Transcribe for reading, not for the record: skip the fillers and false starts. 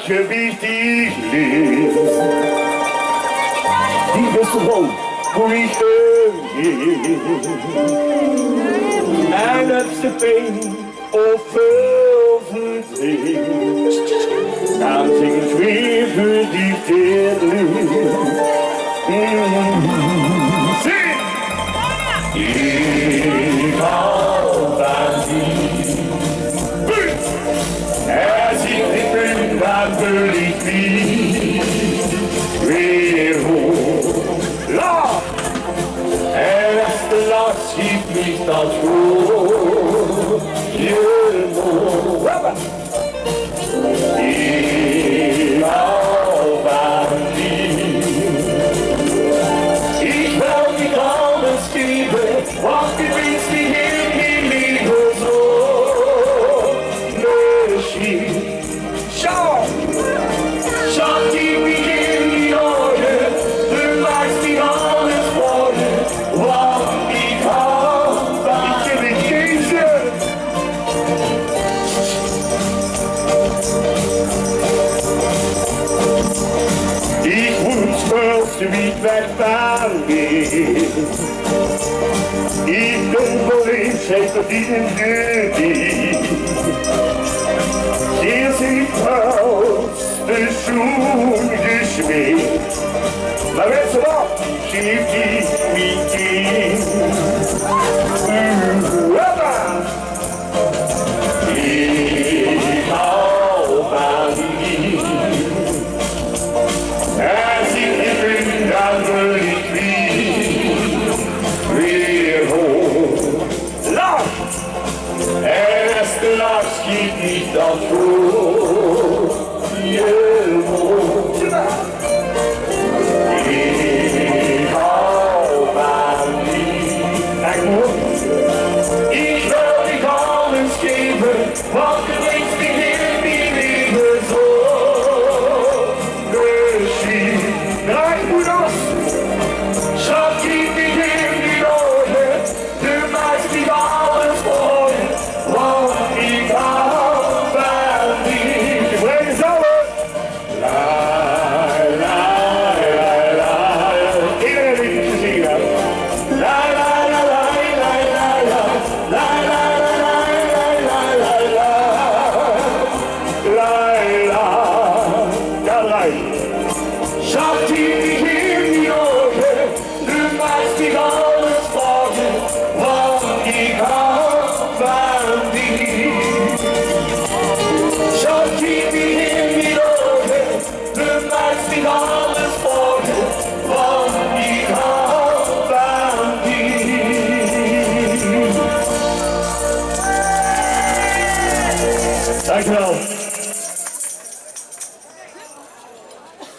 wichtig lebt. Die beste Vrouw, hoe ik en that's the pain of verdriet. Dancing sweet verdiepte Zing! Ik hou van die. Ziet ik ben dat verliefd wie. Weer hoog. Lach! En als de lach schiet niet als goed. Je moet. Ik hou van die. Ik wil niet anders geven, want die wist die heel die liefde zo. Misschien. Schau! Schau die wie in die ogen, du weißt wie alles worden, want ik hou van deze. Ich wünsch mir, wie ich wegfahren. Ich bin wohl schlecht auf diesen Glück. Hier sieht aus, der Schuh geschmiert. Maar weet ze wat? Schief die niet in. Ik hou van die. En zie ik in dat verliefd weer hoog. Lach! En als de lach schiet niet als goed. Je moet. Ik hou van die. Ik wil niet alles geven, want het links die heel die liefde zo. Misschien draai moet ons. Schat die heel die ogen, de meist die alles mooie, want ik hou van die. Breng eens over. La la la la. Iedereen liedjes te zingen. La la la la la la la. La la la la la la la la. La la. Ja, draai. Schat die heel die ogen, de meist die alles mooie, want ik hou van die. Schat die heel die ogen, de meist die alles mooie, want ik hou van die. Dankjewel.